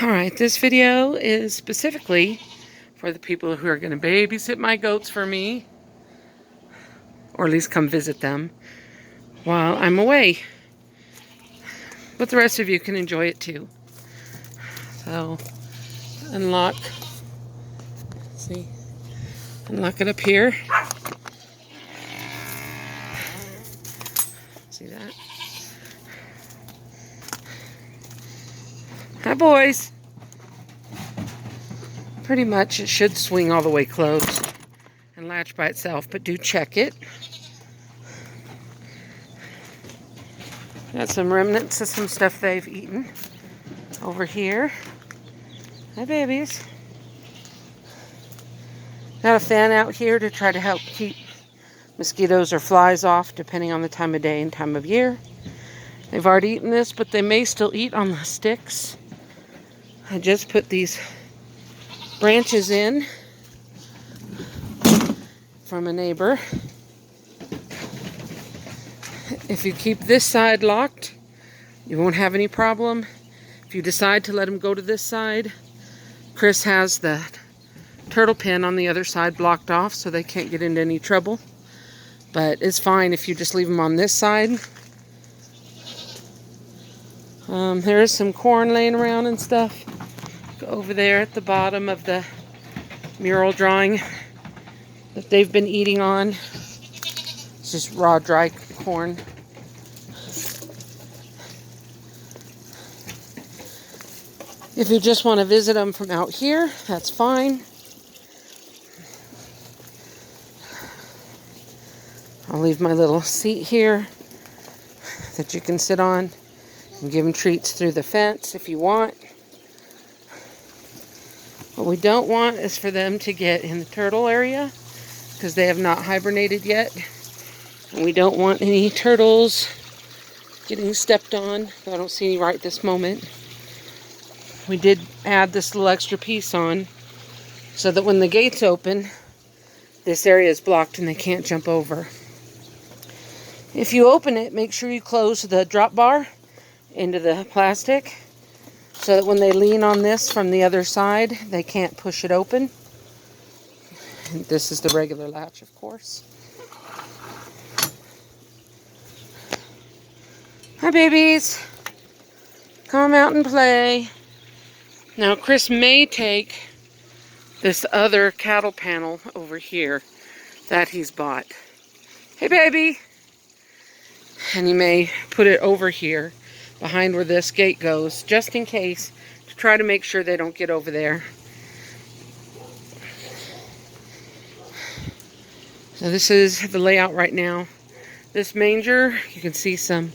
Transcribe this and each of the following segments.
Alright, this video is specifically for the people who are going to babysit my goats for me, or at least come visit them while I'm away. But the rest of you can enjoy it too. So, unlock it up here. See that? Hi, boys. Pretty much it should swing all the way closed and latch by itself, but do check it. Got some remnants of some stuff they've eaten over here. Hi, babies. Got a fan out here to try to help keep mosquitoes or flies off, depending on the time of day and time of year. They've already eaten this, but they may still eat on the sticks. I just put these branches in from a neighbor. If you keep this side locked, you won't have any problem. If you decide to let them go to this side, Chris has the turtle pen on the other side blocked off so they can't get into any trouble. But it's fine if you just leave them on this side. There is some corn laying around and stuff over there at the bottom of the mural drawing that they've been eating on. It's just raw, dry corn. If you just want to visit them from out here, that's fine. I'll leave my little seat here that you can sit on and give them treats through the fence if you want. What we don't want is for them to get in the turtle area because they have not hibernated yet. And we don't want any turtles getting stepped on. I don't see any right this moment. We did add this little extra piece on so that when the gates open, this area is blocked and they can't jump over. If you open it, make sure you close the drop bar into the plastic so that when they lean on this from the other side, they can't push it open. And this is the regular latch, of course. Hi, babies. Come out and play. Now, Chris may take this other cattle panel over here that he's bought. Hey, baby. And he may put it over here behind where this gate goes, just in case, to try to make sure they don't get over there. So this is the layout right now. This manger, you can see some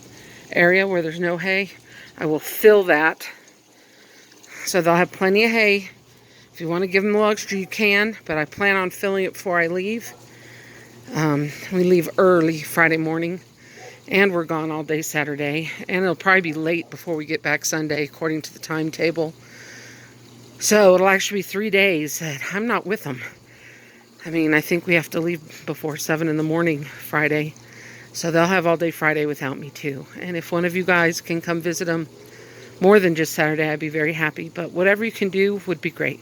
area where there's no hay. I will fill that so they'll have plenty of hay. If you want to give them a little extra, you can, but I plan on filling it before I leave. We leave early Friday morning, and we're gone all day Saturday, and it'll probably be late before we get back Sunday, according to the timetable. So it'll actually be 3 days that I'm not with them. I mean, I think we have to leave before 7 in the morning Friday, so they'll have all day Friday without me too. And if one of you guys can come visit them more than just Saturday, I'd be very happy. But whatever you can do would be great.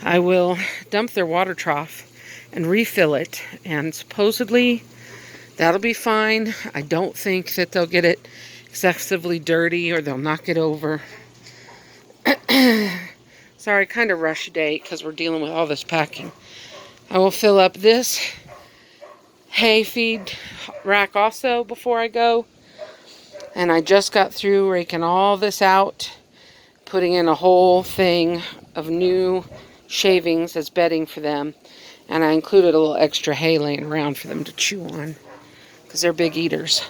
I will dump their water trough and refill it, and supposedly that'll be fine. I don't think that they'll get it excessively dirty or they'll knock it over. Sorry, kind of rush day because we're dealing with all this packing. I will fill up this hay feed rack also before I go. And I just got through raking all this out, putting in a whole thing of new shavings as bedding for them. And I included a little extra hay laying around for them to chew on, because they're big eaters.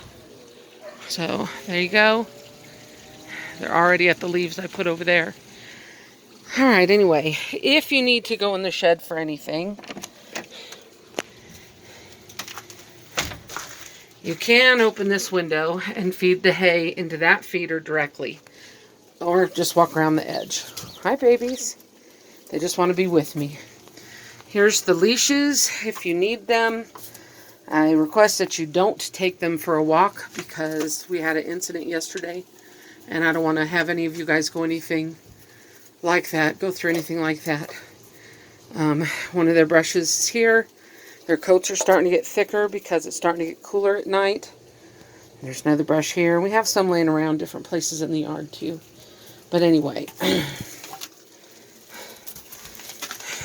So there you go. They're already at the leaves I put over there. Alright, anyway, if you need to go in the shed for anything, you can open this window and feed the hay into that feeder directly. Or just walk around the edge. Hi, babies. They just want to be with me. Here's the leashes if you need them. I request that you don't take them for a walk because we had an incident yesterday and I don't want to have any of you guys go anything like that, go through anything like that. One of their brushes is here. Their coats are starting to get thicker because it's starting to get cooler at night. There's another brush here. We have some laying around different places in the yard too. But anyway,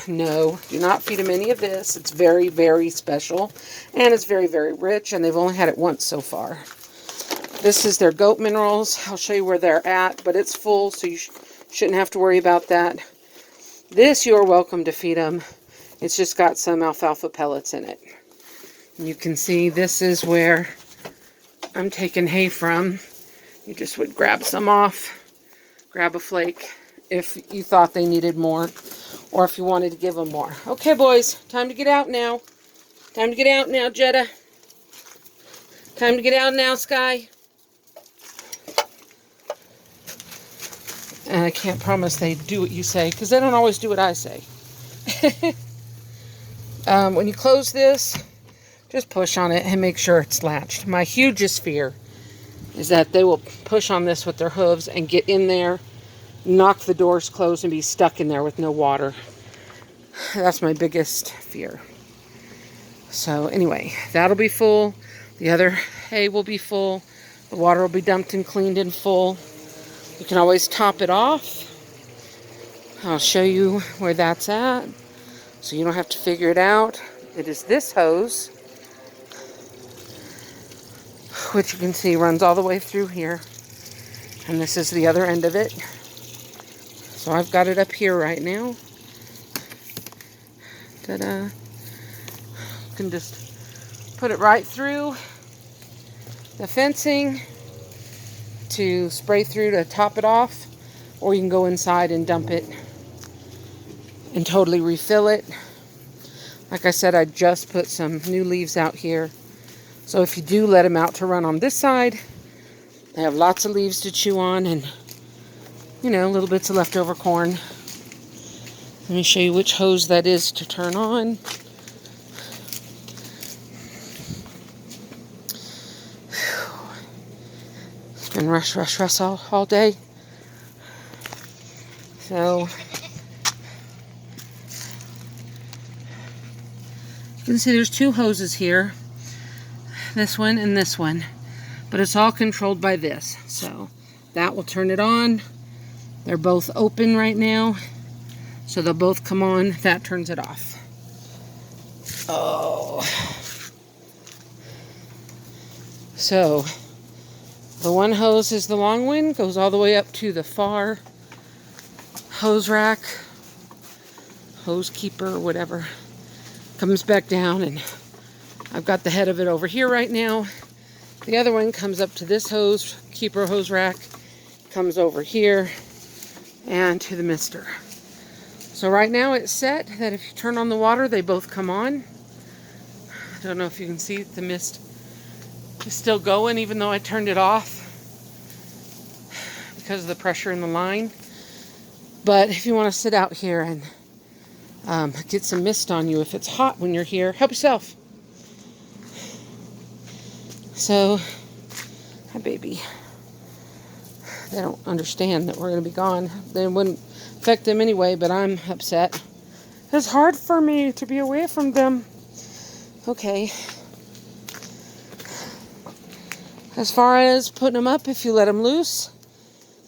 no, do not feed them any of this. It's very, very special, and it's very, very rich, and they've only had it once so far. This is their goat minerals. I'll show you where they're at, but it's full, so you shouldn't have to worry about that. This, you're welcome to feed them. It's just got some alfalfa pellets in it. And you can see this is where I'm taking hay from. You just would grab some off, grab a flake if you thought they needed more, or if you wanted to give them more. Okay, boys, time to get out now. Time to get out now, Jetta. Time to get out now, Sky. And I can't promise they do what you say, because they don't always do what I say. When you close this, just push on it and make sure it's latched. My hugest fear is that they will push on this with their hooves and get in there, knock the doors closed, and be stuck in there with no water. That's my biggest fear. So anyway, that'll be full. The other hay will be full. The water will be dumped and cleaned in full. You can always top it off. I'll show you where that's at, so you don't have to figure it out. It is this hose, which you can see runs all the way through here. And this is the other end of it. So I've got it up here right now. Ta-da. You can just put it right through the fencing to spray through to top it off, or you can go inside and dump it and totally refill it. Like I said, I just put some new leaves out here, so if you do let them out to run on this side, they have lots of leaves to chew on, and little bits of leftover corn. Let me show you which hose that is to turn on. And rush all day. So you can see there's two hoses here, this one and this one, but it's all controlled by this. So that will turn it on. They're both open right now, so they'll both come on. That turns it off. Oh, so the one hose is the long one, goes all the way up to the far hose rack, hose keeper, whatever. Comes back down, and I've got the head of it over here right now. The other one comes up to this hose keeper, hose rack, comes over here, and to the mister. So right now it's set that if you turn on the water, they both come on. I don't know if you can see the mist is still going, even though I turned it off because of the pressure in the line. But if you want to sit out here and get some mist on you, if it's hot when you're here, help yourself. So, hi baby. They don't understand that we're going to be gone. They wouldn't affect them anyway, but I'm upset. It's hard for me to be away from them. Okay. As far as putting them up, if you let them loose,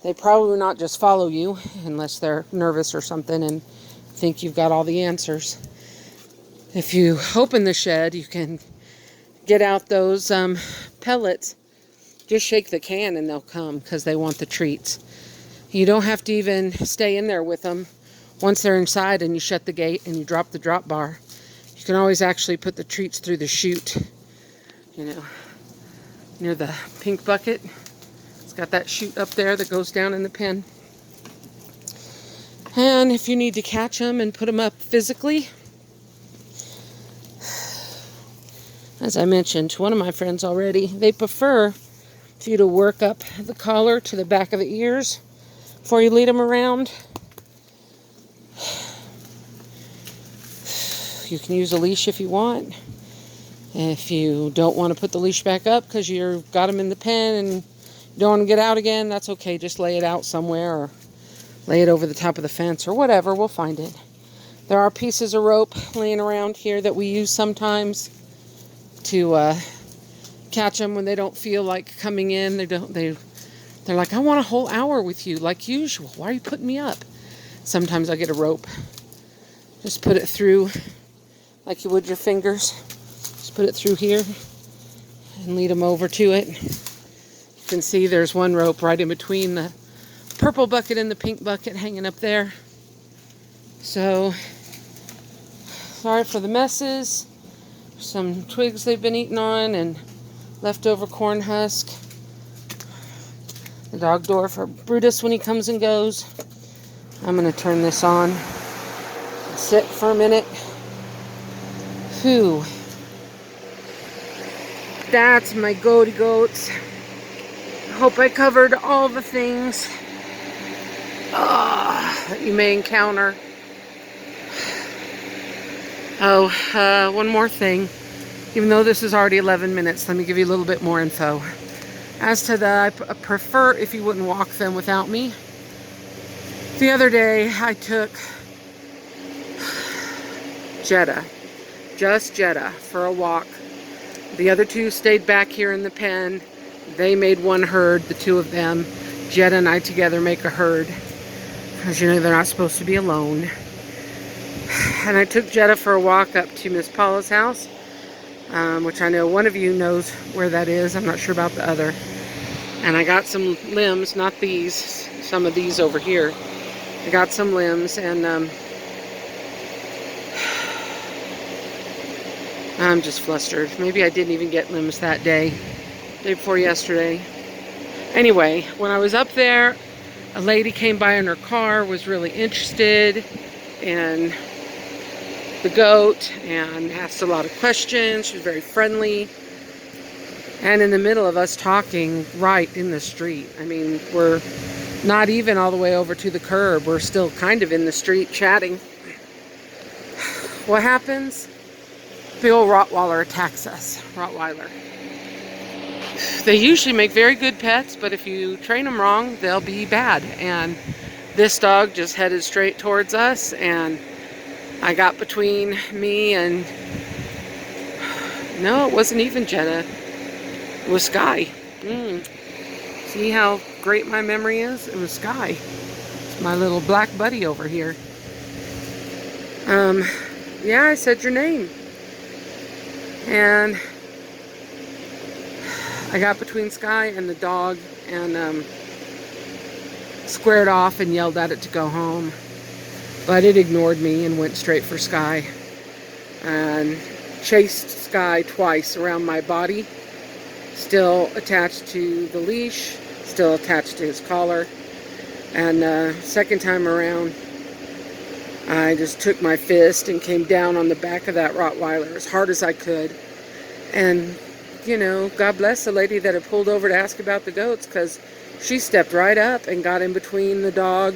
they probably will not just follow you unless they're nervous or something and think you've got all the answers. If you open the shed, you can get out those pellets. Just shake the can and they'll come because they want the treats. You don't have to even stay in there with them. Once they're inside and you shut the gate and you drop the drop bar, you can always actually put the treats through the chute, near the pink bucket. It's got that chute up there that goes down in the pen. And if you need to catch them and put them up physically, as I mentioned to one of my friends already, they prefer for you to work up the collar to the back of the ears before you lead them around. You can use a leash if you want. If you don't want to put the leash back up because you've got them in the pen and you don't want to get out again, that's okay. Just lay it out somewhere or lay it over the top of the fence or whatever. We'll find it. There are pieces of rope laying around here that we use sometimes to catch them when they don't feel like coming in. They're like, I want a whole hour with you like usual. Why are you putting me up? Sometimes I get a rope. Just put it through like you would your fingers. Just put it through here and lead them over to it. You can see there's one rope right in between the purple bucket and the pink bucket hanging up there. So, sorry for the messes. Some twigs they've been eating on and leftover corn husk. The dog dwarf or Brutus when he comes and goes. I'm going to turn this on. Sit for a minute. Whew. That's my goaty goats. I hope I covered all the things that you may encounter. Oh, one more thing. Even though this is already 11 minutes, let me give you a little bit more info. As to I prefer if you wouldn't walk them without me. The other day, I took Jetta, just Jetta, for a walk. The other two stayed back here in the pen. They made one herd, the two of them. Jetta and I together make a herd. Because you know they're not supposed to be alone. And I took Jetta for a walk up to Miss Paula's house, which I know one of you knows where that is. I'm not sure about the other. And I got some limbs, not these, some of these over here. I got some limbs, and I'm just flustered. Maybe I didn't even get limbs that day before yesterday. Anyway, when I was up there, a lady came by in her car, was really interested in the goat and asked a lot of questions. She was very friendly. And in the middle of us talking right in the street. I mean, we're not even all the way over to the curb. We're still kind of in the street chatting. What happens? The old rottweiler attacks us. Rottweiler. They usually make very good pets, but if you train them wrong, they'll be bad. And this dog just headed straight towards us, and I got between me and... No, it wasn't even Jetta. It was Sky. See how great my memory is? It was Sky. It's my little black buddy over here. Yeah, I said your name. And I got between Sky and the dog and squared off and yelled at it to go home. But it ignored me and went straight for Sky. And chased Sky twice around my body. Still attached to the leash. Still attached to his collar. And second time around, I just took my fist and came down on the back of that Rottweiler as hard as I could. And, you know, God bless the lady that had pulled over to ask about the goats, because she stepped right up and got in between the dog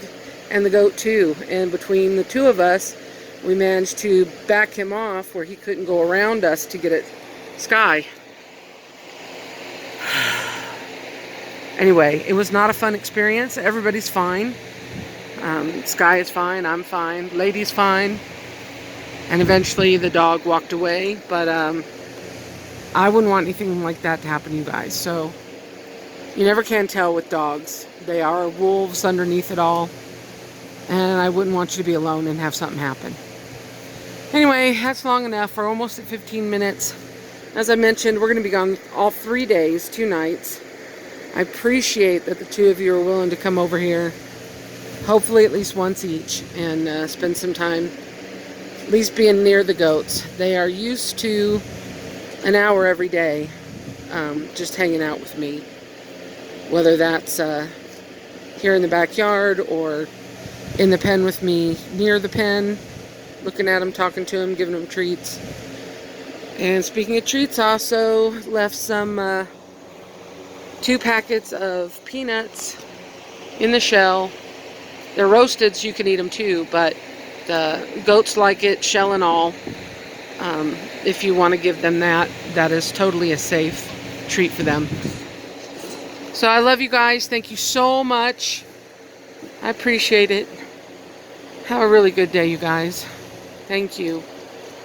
and the goat too. And between the two of us, we managed to back him off where he couldn't go around us to get at Sky. Anyway, it was not a fun experience. Everybody's fine. Sky is fine. I'm fine. Lady's fine. And eventually the dog walked away. But I wouldn't want anything like that to happen to you guys. So you never can tell with dogs. They are wolves underneath it all. And I wouldn't want you to be alone and have something happen. Anyway, that's long enough. We're almost at 15 minutes. As I mentioned, we're going to be gone all 3 days, 2 nights. I appreciate that the two of you are willing to come over here, hopefully at least once each, and spend some time at least being near the goats. They are used to an hour every day just hanging out with me, whether that's here in the backyard or in the pen with me, near the pen, looking at them, talking to them, giving them treats. And speaking of treats, I also left some 2 packets of peanuts in the shell. They're roasted, so you can eat them too, but the goats like it, shell and all. If you want to give them that, that is totally a safe treat for them. So I love you guys. Thank you so much. I appreciate it. Have a really good day, you guys. Thank you.